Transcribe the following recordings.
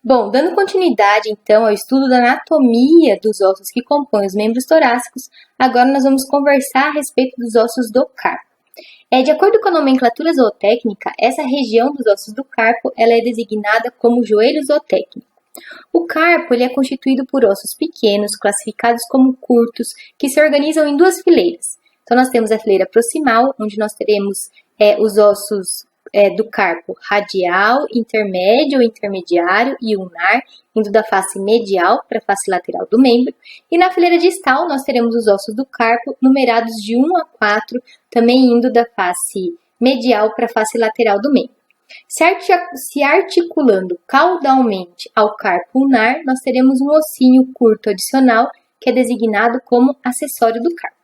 Bom, dando continuidade então ao estudo da anatomia dos ossos que compõem os membros torácicos, agora nós vamos conversar a respeito dos ossos do carpo. De acordo com a nomenclatura zootécnica, essa região dos ossos do carpo ela é designada como joelho zootécnico. O carpo ele é constituído por ossos pequenos, classificados como curtos, que se organizam em duas fileiras. Então, nós temos a fileira proximal, onde nós teremos os ossos do carpo radial, intermédio ou intermediário e ulnar, indo da face medial para a face lateral do membro. E na fileira distal, nós teremos os ossos do carpo numerados de 1 a 4, também indo da face medial para a face lateral do membro. Se articulando caudalmente ao carpo ulnar, nós teremos um ossinho curto adicional, que é designado como acessório do carpo.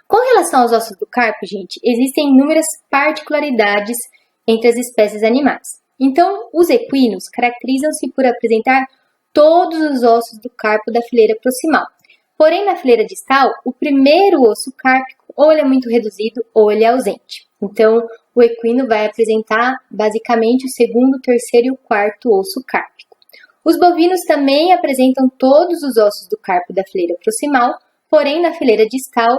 Com relação aos ossos do carpo, gente, existem inúmeras particularidades entre as espécies animais. Então, os equinos caracterizam-se por apresentar todos os ossos do carpo da fileira proximal. Porém, na fileira distal, o primeiro osso cárpico ou ele é muito reduzido ou ele é ausente. Então, o equino vai apresentar basicamente o segundo, terceiro e o quarto osso cárpico. Os bovinos também apresentam todos os ossos do carpo da fileira proximal, porém, na fileira distal,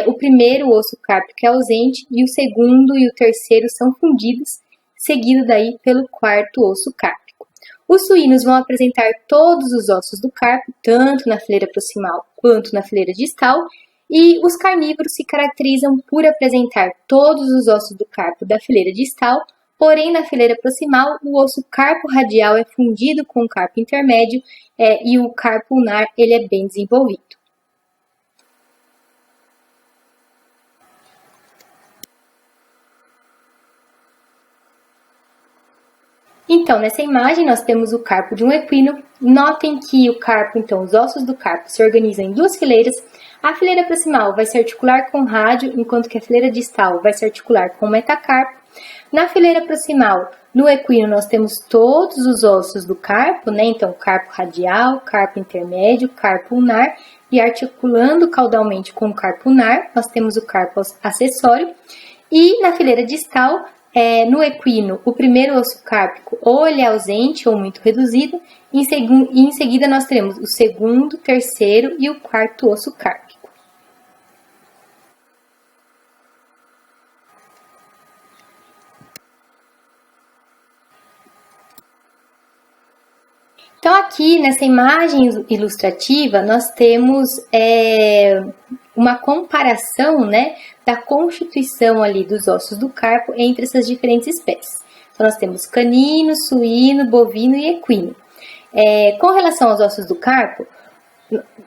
o primeiro osso cárpico é ausente e o segundo e o terceiro são fundidos, seguido daí pelo quarto osso cárpico. Os suínos vão apresentar todos os ossos do carpo, tanto na fileira proximal quanto na fileira distal, e os carnívoros se caracterizam por apresentar todos os ossos do carpo da fileira distal, porém na fileira proximal o osso carpo radial é fundido com o carpo intermédio e o carpo ulnar ele é bem desenvolvido. Então, nessa imagem, nós temos o carpo de um equino. Notem que o carpo, então, os ossos do carpo se organizam em duas fileiras. A fileira proximal vai se articular com o rádio, enquanto que a fileira distal vai se articular com o metacarpo. Na fileira proximal, no equino, nós temos todos os ossos do carpo, né? Então, carpo radial, carpo intermédio, carpo ulnar. E articulando caudalmente com o carpo ulnar, nós temos o carpo acessório. E na fileira distal, no equino, o primeiro osso cárpico ou ele é ausente ou muito reduzido, e em seguida nós teremos o segundo, terceiro e o quarto osso cárpico. Então, aqui nessa imagem ilustrativa, nós temos uma comparação, né, da constituição ali dos ossos do carpo entre essas diferentes espécies. Então, nós temos canino, suíno, bovino e equino. Com relação aos ossos do carpo,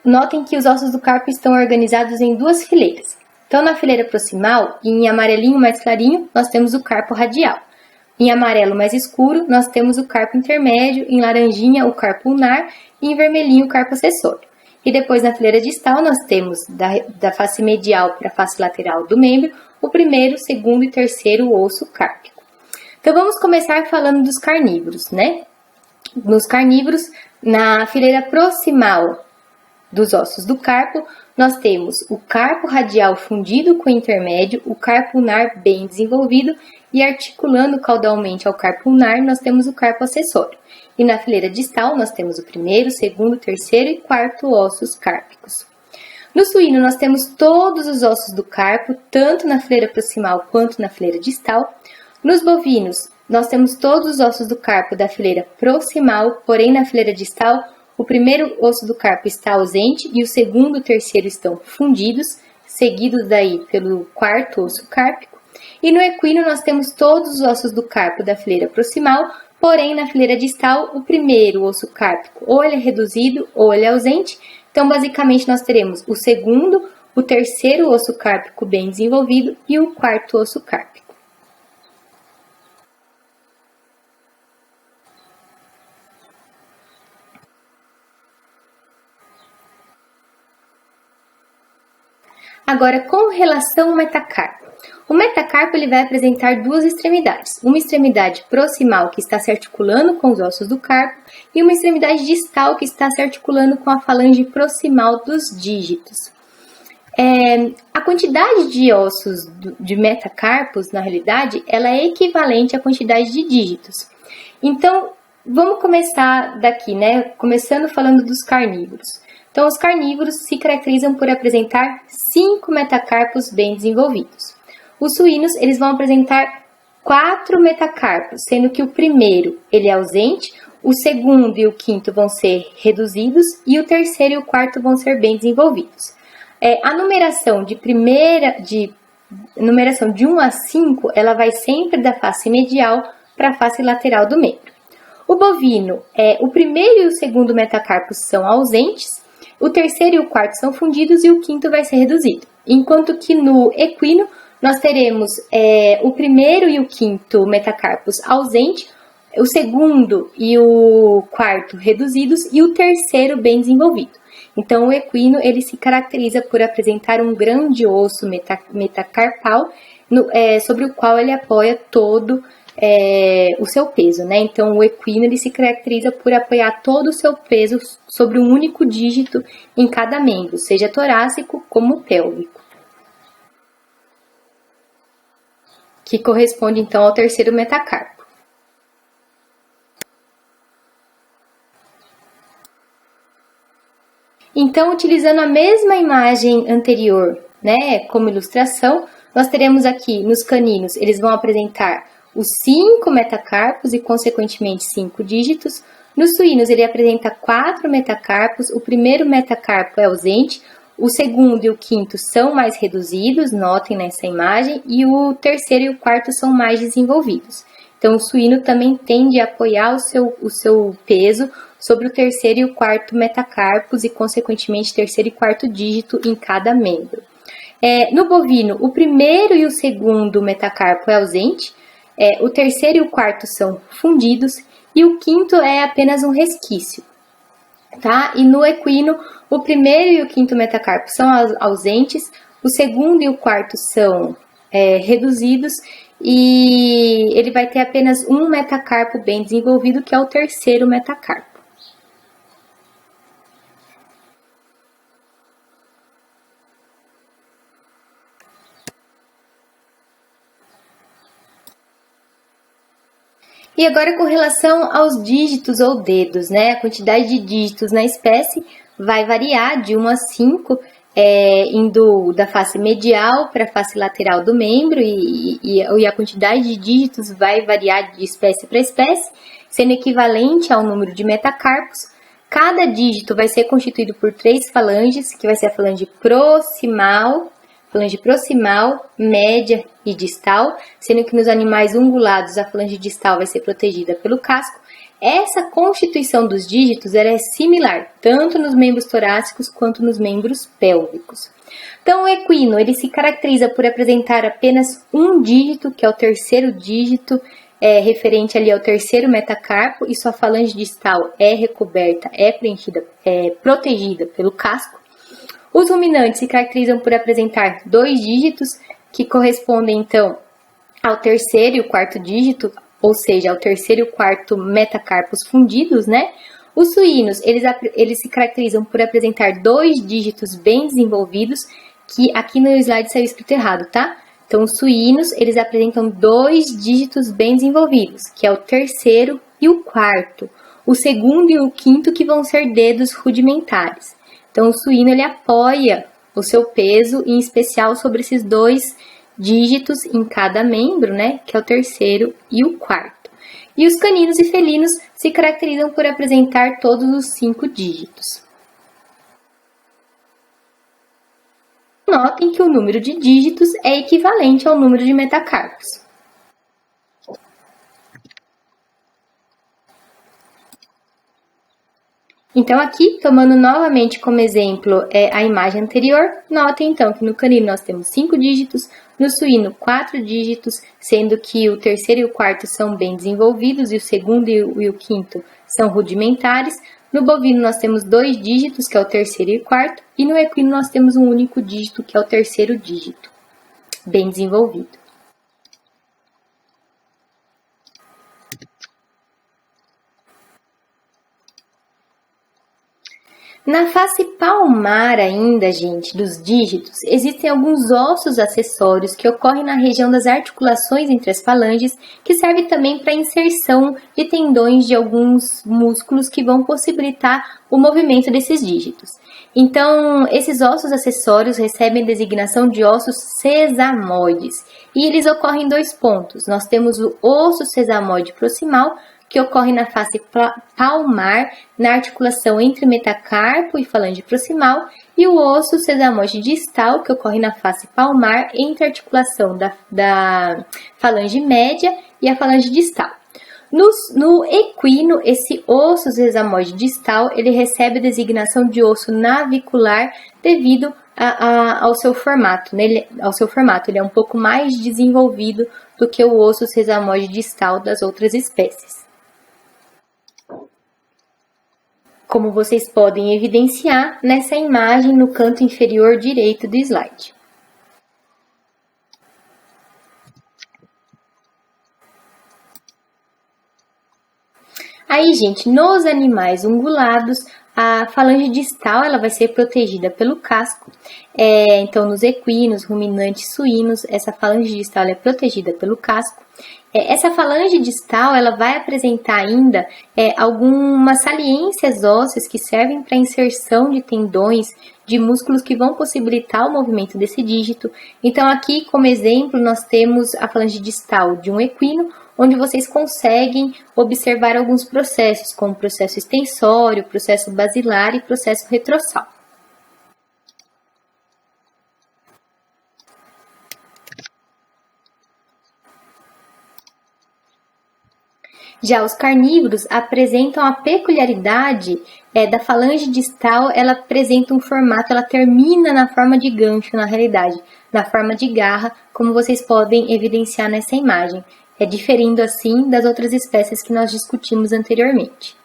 notem que os ossos do carpo estão organizados em duas fileiras. Então, na fileira proximal, em amarelinho mais clarinho, nós temos o carpo radial. Em amarelo mais escuro, nós temos o carpo intermédio, em laranjinha o carpo ulnar e em vermelhinho o carpo acessório. E depois na fileira distal nós temos da face medial para a face lateral do membro o primeiro, segundo e terceiro osso cárpico. Então vamos começar falando dos carnívoros, né? Nos carnívoros, na fileira proximal dos ossos do carpo, nós temos o carpo radial fundido com o intermédio, o carpo ulnar bem desenvolvido e articulando caudalmente ao carpo ulnar, nós temos o carpo acessório. E na fileira distal, nós temos o primeiro, segundo, terceiro e quarto ossos cárpicos. No suíno, nós temos todos os ossos do carpo, tanto na fileira proximal quanto na fileira distal. Nos bovinos, nós temos todos os ossos do carpo da fileira proximal, porém na fileira distal, o primeiro osso do carpo está ausente e o segundo e o terceiro estão fundidos, seguidos daí pelo quarto osso cárpico. E no equino nós temos todos os ossos do carpo da fileira proximal, porém na fileira distal o primeiro osso cárpico ou ele é reduzido ou ele é ausente. Então basicamente nós teremos o segundo, o terceiro osso cárpico bem desenvolvido e o quarto osso cárpico. Agora, com relação ao metacarpo. O metacarpo ele vai apresentar duas extremidades. Uma extremidade proximal que está se articulando com os ossos do carpo e uma extremidade distal que está se articulando com a falange proximal dos dígitos. A quantidade de ossos de metacarpos, na realidade, ela é equivalente à quantidade de dígitos. Então, Vamos começar daqui, né? Começando falando dos carnívoros. Então, os carnívoros se caracterizam por apresentar 5 metacarpos bem desenvolvidos. Os suínos, eles vão apresentar 4 metacarpos, sendo que o primeiro, ele é ausente, o segundo e o quinto vão ser reduzidos e o terceiro e o quarto vão ser bem desenvolvidos. A numeração de 1 a 5, ela vai sempre da face medial para a face lateral do membro. O bovino, o primeiro e o segundo metacarpos são ausentes, o terceiro e o quarto são fundidos e o quinto vai ser reduzido. Enquanto que no equino, nós teremos o primeiro e o quinto metacarpos ausente, o segundo e o quarto reduzidos e o terceiro bem desenvolvido. Então, o equino, ele se caracteriza por apresentar um grande osso metacarpal, sobre o qual ele apoia todo o seu peso, né? Então, o equino, ele se caracteriza por apoiar todo o seu peso sobre um único dígito em cada membro, seja torácico como pélvico, que corresponde, então, ao terceiro metacarpo. Então, utilizando a mesma imagem anterior, né, como ilustração, nós teremos aqui nos caninos, eles vão apresentar os 5 metacarpos e, consequentemente, 5 dígitos. Nos suínos, ele apresenta 4 metacarpos, o primeiro metacarpo é ausente, o segundo e o quinto são mais reduzidos, notem nessa imagem, e o terceiro e o quarto são mais desenvolvidos. Então, o suíno também tende a apoiar o seu peso sobre o terceiro e o quarto metacarpos e, consequentemente, terceiro e quarto dígito em cada membro. No bovino, o primeiro e o segundo metacarpo é ausente, o terceiro e o quarto são fundidos e o quinto é apenas um resquício, tá? E no equino, o primeiro e o quinto metacarpo são ausentes, o segundo e o quarto são reduzidos e ele vai ter apenas um metacarpo bem desenvolvido, que é o terceiro metacarpo. E agora com relação aos dígitos ou dedos, né? A quantidade de dígitos na espécie vai variar de 1 a 5, indo da face medial para a face lateral do membro, e a quantidade de dígitos vai variar de espécie para espécie, sendo equivalente ao número de metacarpos. Cada dígito vai ser constituído por 3 falanges, que vai ser a falange proximal, média e distal, sendo que nos animais ungulados a falange distal vai ser protegida pelo casco. Essa constituição dos dígitos ela é similar tanto nos membros torácicos quanto nos membros pélvicos. Então, o equino ele se caracteriza por apresentar apenas um dígito, que é o terceiro dígito, referente ali ao terceiro metacarpo, e sua falange distal é recoberta, protegida pelo casco. Os ruminantes se caracterizam por apresentar 2 dígitos, que correspondem, então, ao terceiro e o quarto dígito, ou seja, ao terceiro e o quarto metacarpos fundidos, né? Os suínos, eles se caracterizam por apresentar 2 dígitos bem desenvolvidos, que aqui no slide saiu escrito errado, tá? Então, os suínos, eles apresentam 2 dígitos bem desenvolvidos, que é o terceiro e o quarto. O segundo e o quinto que vão ser dedos rudimentares. Então, o suíno, ele apoia o seu peso, em especial sobre esses 2 dígitos em cada membro, né? Que é o terceiro e o quarto. E os caninos e felinos se caracterizam por apresentar todos os 5 dígitos. Notem que o número de dígitos é equivalente ao número de metacarpos. Então, aqui, tomando novamente como exemplo a imagem anterior, notem então que no canino nós temos 5 dígitos, no suíno 4 dígitos, sendo que o terceiro e o quarto são bem desenvolvidos e o segundo e o quinto são rudimentares. No bovino nós temos 2 dígitos, que é o terceiro e o quarto, e no equino nós temos um único dígito, que é o terceiro dígito, bem desenvolvido. Na face palmar ainda, gente, dos dígitos, existem alguns ossos acessórios que ocorrem na região das articulações entre as falanges, que serve também para inserção de tendões de alguns músculos que vão possibilitar o movimento desses dígitos. Então, esses ossos acessórios recebem designação de ossos sesamoides, e eles ocorrem em 2 pontos. Nós temos o osso sesamoide proximal, que ocorre na face palmar, na articulação entre metacarpo e falange proximal, e o osso sesamoide distal, que ocorre na face palmar, entre a articulação da falange média e a falange distal. No equino, esse osso sesamoide distal, ele recebe a designação de osso navicular devido ao seu formato. Ele é um pouco mais desenvolvido do que o osso sesamoide distal das outras espécies. Como vocês podem evidenciar nessa imagem no canto inferior direito do slide. Aí, gente, nos animais ungulados, a falange distal ela vai ser protegida pelo casco. Então, nos equinos, ruminantes, suínos, essa falange distal é protegida pelo casco. Essa falange distal ela vai apresentar ainda algumas saliências ósseas que servem para inserção de tendões, de músculos que vão possibilitar o movimento desse dígito. Então, aqui, como exemplo, nós temos a falange distal de um equino, onde vocês conseguem observar alguns processos, como processo extensório, processo basilar e processo retrossal. Já os carnívoros apresentam a peculiaridade da falange distal, ela apresenta um formato, ela termina na forma de gancho, na realidade, na forma de garra, como vocês podem evidenciar nessa imagem, diferindo assim das outras espécies que nós discutimos anteriormente.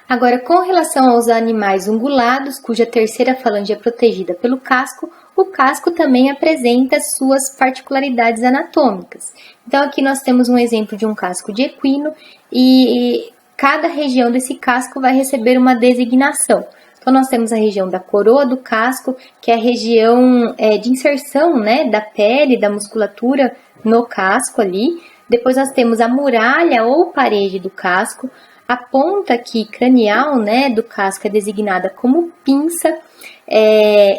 Agora, com relação aos animais ungulados, cuja terceira falange é protegida pelo casco, o casco também apresenta suas particularidades anatômicas. Então, aqui nós temos um exemplo de um casco de equino e cada região desse casco vai receber uma designação. Então, nós temos a região da coroa do casco, que é a região de inserção, né, da pele, da musculatura no casco ali. Depois nós temos a muralha ou parede do casco. A ponta aqui cranial, né, do casco é designada como pinça.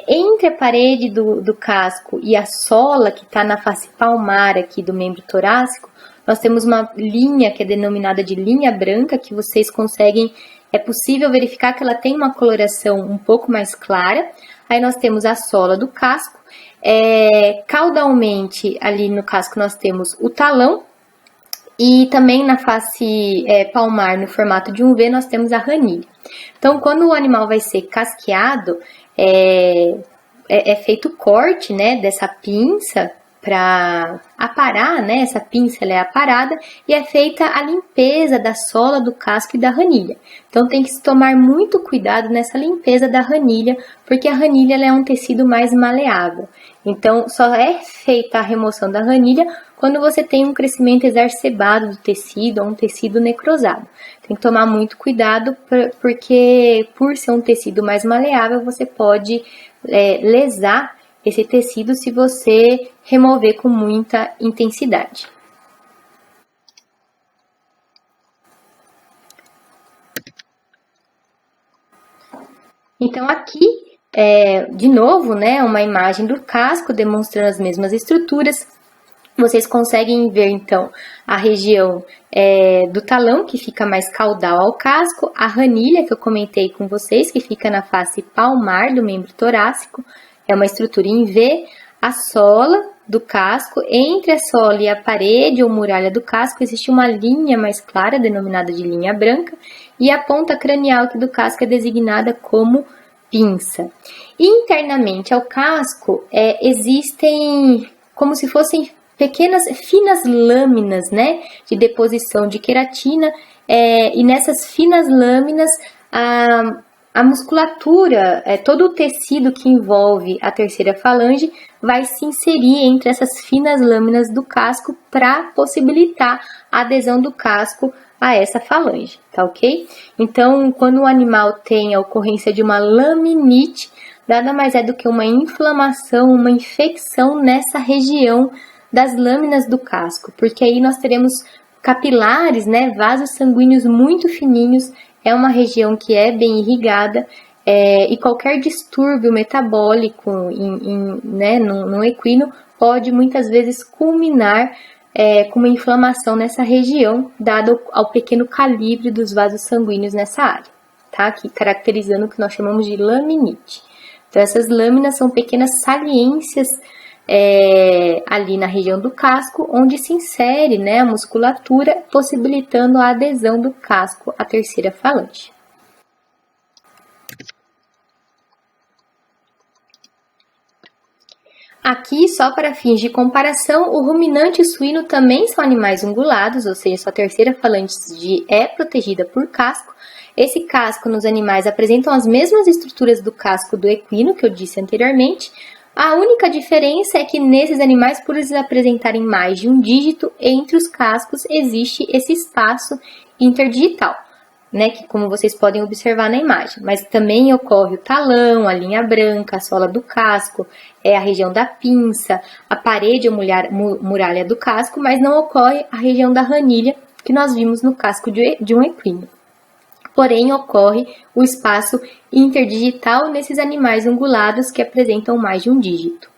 Entre a parede do casco e a sola, que está na face palmar aqui do membro torácico, nós temos uma linha que é denominada de linha branca, que vocês conseguem, é possível verificar que ela tem uma coloração um pouco mais clara. Aí nós temos a sola do casco. Caudalmente, ali no casco, nós temos o talão. E também na face palmar, no formato de um V, nós temos a ranilha. Então, quando o animal vai ser casqueado, é feito o corte, né, dessa pinça para aparar, né, essa pinça ela é aparada e é feita a limpeza da sola do casco e da ranilha. Então, tem que se tomar muito cuidado nessa limpeza da ranilha, porque a ranilha ela é um tecido mais maleável. Então, só é feita a remoção da ranilha quando você tem um crescimento exacerbado do tecido ou um tecido necrosado. Tem que tomar muito cuidado, porque por ser um tecido mais maleável, você pode lesar esse tecido se você remover com muita intensidade. Então, aqui, de novo, né, uma imagem do casco demonstrando as mesmas estruturas. Vocês conseguem ver, então, a região do talão, que fica mais caudal ao casco, a ranilha, que eu comentei com vocês, que fica na face palmar do membro torácico, é uma estrutura em V, a sola do casco, entre a sola e a parede ou muralha do casco, existe uma linha mais clara, denominada de linha branca, e a ponta cranial aqui do casco é designada como pinça. Internamente ao casco, existem como se fossem pequenas, finas lâminas, né, de deposição de queratina, e nessas finas lâminas A musculatura, todo o tecido que envolve a terceira falange vai se inserir entre essas finas lâminas do casco para possibilitar a adesão do casco a essa falange, tá ok? Então, quando o animal tem a ocorrência de uma laminite, nada mais é do que uma inflamação, uma infecção nessa região das lâminas do casco, porque aí nós teremos capilares, né, vasos sanguíneos muito fininhos, é uma região que é bem irrigada, e qualquer distúrbio metabólico no equino pode muitas vezes culminar com uma inflamação nessa região, dado ao pequeno calibre dos vasos sanguíneos nessa área, tá? Aqui caracterizando o que nós chamamos de laminite. Então, essas lâminas são pequenas saliências ali na região do casco, onde se insere, né, a musculatura, possibilitando a adesão do casco à terceira falange. Aqui, só para fins de comparação, o ruminante e o suíno também são animais ungulados, ou seja, sua terceira falange é protegida por casco. Esse casco nos animais apresentam as mesmas estruturas do casco do equino, que eu disse anteriormente. A única diferença é que nesses animais, por eles apresentarem mais de um dígito, entre os cascos existe esse espaço interdigital, né, que como vocês podem observar na imagem, mas também ocorre o talão, a linha branca, a sola do casco, a região da pinça, a parede ou muralha do casco, mas não ocorre a região da ranilha que nós vimos no casco de um equino. Porém, ocorre o espaço interdigital nesses animais ungulados que apresentam mais de um dígito.